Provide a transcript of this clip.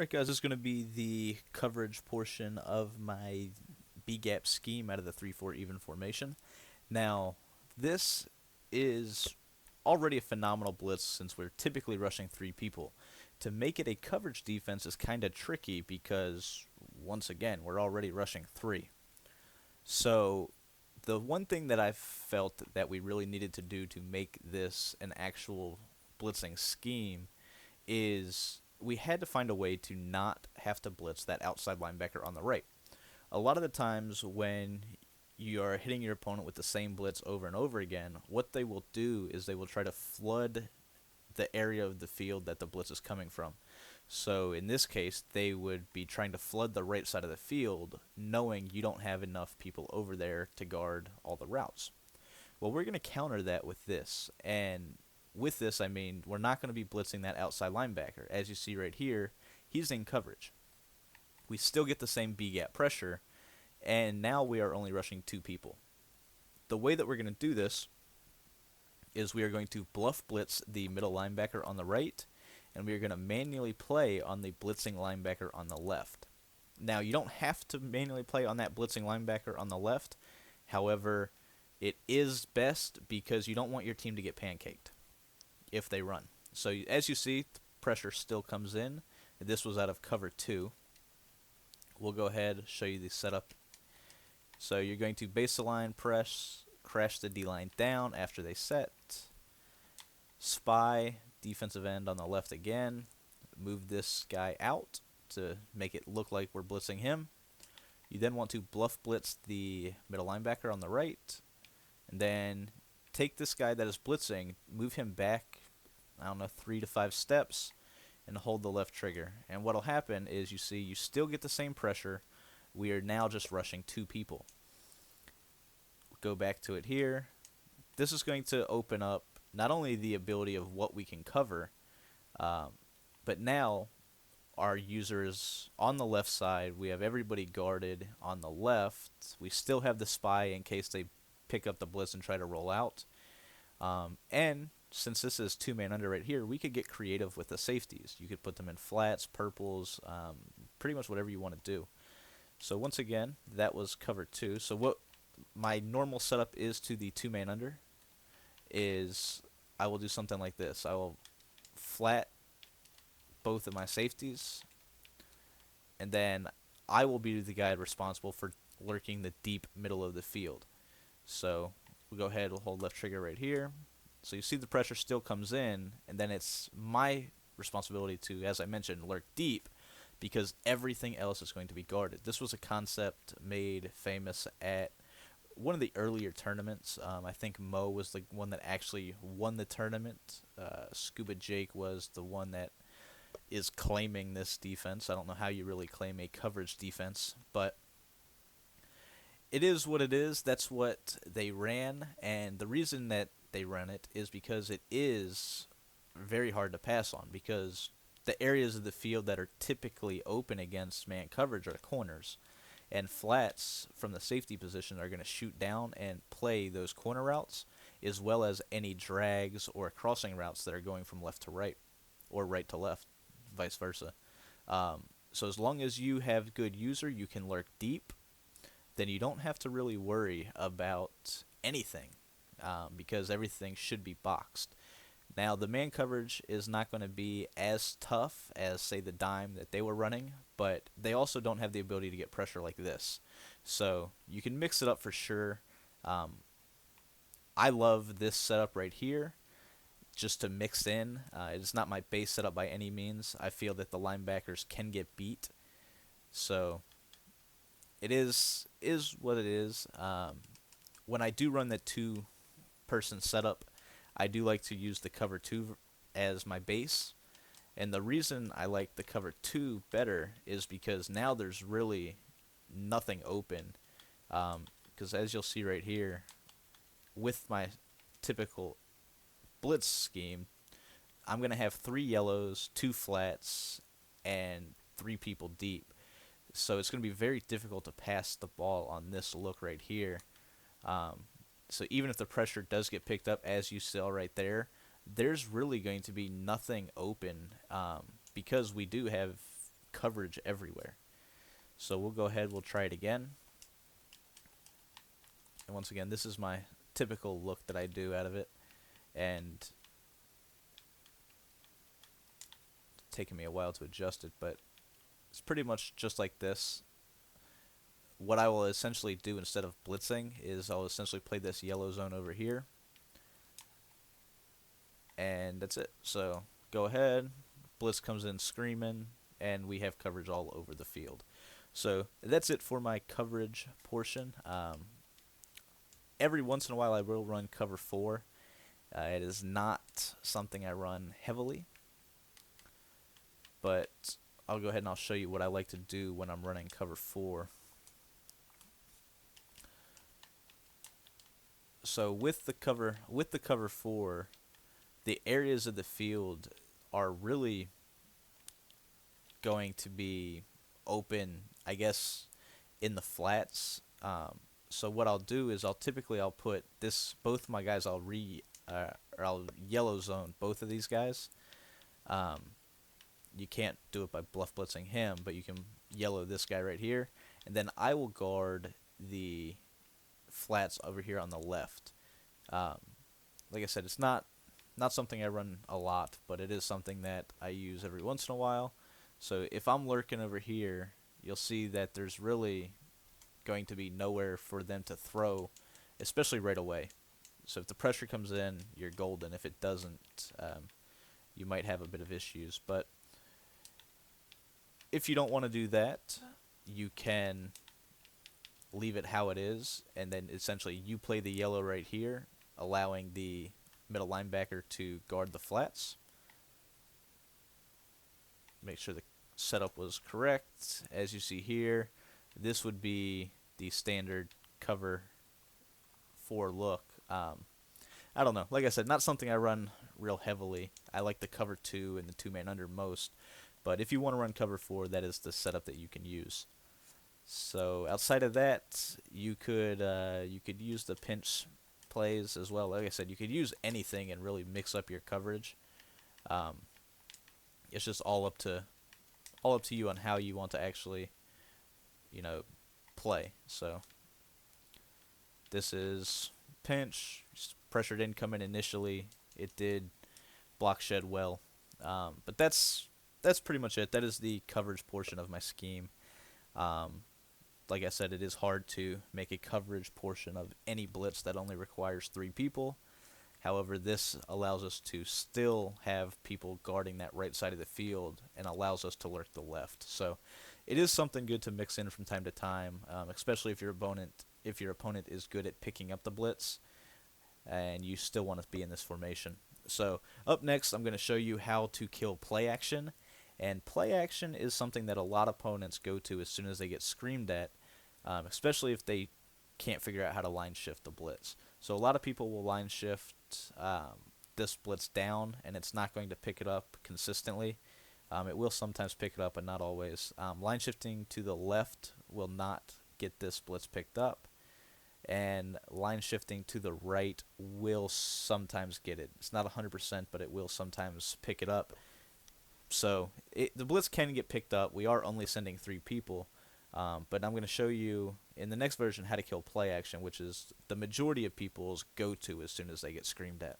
Alright guys, this is going to be the coverage portion of my B-gap scheme out of the 3-4 even formation. Now, this is already a phenomenal blitz since we're typically rushing 3 people. To make it a coverage defense is kind of tricky because, once again, we're already rushing 3. So, the one thing that I felt that we really needed to do to make this an actual blitzing scheme is we had to find a way to not have to blitz that outside linebacker on the right. A lot of the times when you are hitting your opponent with the same blitz over and over again, what they will do is they will try to flood the area of the field that the blitz is coming from. So in this case, they would be trying to flood the right side of the field, knowing you don't have enough people over there to guard all the routes. Well, we're going to counter that with this, and with this, I mean, we're not going to be blitzing that outside linebacker. As you see right here, he's in coverage. We still get the same B-gap pressure, and now we are only rushing 2 people. The way that we're going to do this is we are going to bluff blitz the middle linebacker on the right, and we are going to manually play on the blitzing linebacker on the left. Now, you don't have to manually play on that blitzing linebacker on the left. However, it is best because you don't want your team to get pancaked if they run. So as you see, the pressure still comes in. This was out of cover 2. We'll go ahead and show you the setup. So you're going to base the line, press, crash the D-line down after they set. Spy, defensive end on the left again. Move this guy out to make it look like we're blitzing him. You then want to bluff blitz the middle linebacker on the right. And then take this guy that is blitzing, move him back, I don't know, 3 to 5 steps, and hold the left trigger. And what'll happen is you see you still get the same pressure. We are now just rushing 2 people. Go back to it here. This is going to open up not only the ability of what we can cover, but now our users on the left side, we have everybody guarded on the left. We still have the spy in case they pick up the blitz and try to roll out. And since this is 2-man under right here, we could get creative with the safeties. You could put them in flats, purples, pretty much whatever you want to do. So once again, that was cover 2. So what my normal setup is to the 2-man under is I will do something like this. I will flat both of my safeties, and then I will be the guy responsible for lurking the deep middle of the field. So we'll go ahead, we'll hold left trigger right here. So you see the pressure still comes in, and then it's my responsibility to, as I mentioned, lurk deep because everything else is going to be guarded. This was a concept made famous at one of the earlier tournaments. I think Mo was the one that actually won the tournament. Scuba Jake was the one that is claiming this defense. I don't know how you really claim a coverage defense, but it is what it is. That's what they ran, and the reason that they run it is because it is very hard to pass on, because the areas of the field that are typically open against man coverage are corners, and flats from the safety position are going to shoot down and play those corner routes, as well as any drags or crossing routes that are going from left to right or right to left, vice versa. So as long as you have good user, you can lurk deep, then you don't have to really worry about anything, because everything should be boxed. Now, the man coverage is not going to be as tough as, say, the dime that they were running, but they also don't have the ability to get pressure like this. So you can mix it up for sure. I love this setup right here, just to mix in. It's not my base setup by any means. I feel that the linebackers can get beat. So it is what it is. When I do run the 2-person setup, I do like to use the cover 2 as my base. And the reason I like the cover 2 better is because now there's really nothing open. Because as you'll see right here, with my typical blitz scheme, I'm going to have 3 yellows, 2 flats, and 3 people deep. So it's going to be very difficult to pass the ball on this look right here. So even if the pressure does get picked up, as you saw right there, there's really going to be nothing open, because we do have coverage everywhere. So we'll go ahead, we'll try it again. And once again, this is my typical look that I do out of it. And it's taking me a while to adjust it, but it's pretty much just like this. What I will essentially do instead of blitzing is I'll essentially play this yellow zone over here. And that's it. So go ahead, blitz comes in screaming, and we have coverage all over the field. So that's it for my coverage portion. Every once in a while I will run cover 4. It is not something I run heavily, but I'll go ahead and I'll show you what I like to do when I'm running cover 4. So with the cover 4, the areas of the field are really going to be open, I guess, in the flats. So what I'll do is I'll put both my guys, I'll yellow zone both of these guys. You can't do it by bluff blitzing him, but you can yellow this guy right here, and then I will guard the flats over here on the left. Like I said, it's not something I run a lot, but it is something that I use every once in a while. So if I'm lurking over here, you'll see that there's really going to be nowhere for them to throw, especially right away. So if the pressure comes in, you're golden. If it doesn't, you might have a bit of issues. But if you don't want to do that, you can leave it how it is, and then essentially you play the yellow right here, allowing the middle linebacker to guard the flats. Make sure the setup was correct. As you see here, this would be the standard cover 4 look. I don't know. Like I said, not something I run real heavily. I like the cover 2 and the 2-man under most. But if you want to run cover 4, that is the setup that you can use. So outside of that, you could use the pinch plays as well. Like I said, you could use anything and really mix up your coverage. It's just all up to you on how you want to actually, play. So this is pinch, just pressured incoming initially. It did block shed well, but that's pretty much it. That is the coverage portion of my scheme. Like I said, it is hard to make a coverage portion of any blitz that only requires 3 people. However, this allows us to still have people guarding that right side of the field and allows us to lurk the left. So it is something good to mix in from time to time, especially if your opponent is good at picking up the blitz and you still want to be in this formation. So up next, I'm going to show you how to kill play action. And play action is something that a lot of opponents go to as soon as they get screamed at, especially if they can't figure out how to line shift the blitz. So a lot of people will line shift this blitz down, and it's not going to pick it up consistently. It will sometimes pick it up, but not always. Line shifting to the left will not get this blitz picked up, and line shifting to the right will sometimes get it. It's not 100%, but it will sometimes pick it up. So the blitz can get picked up. We are only sending 3 people, but I'm going to show you in the next version how to kill play action, which is the majority of people's go-to as soon as they get screamed at.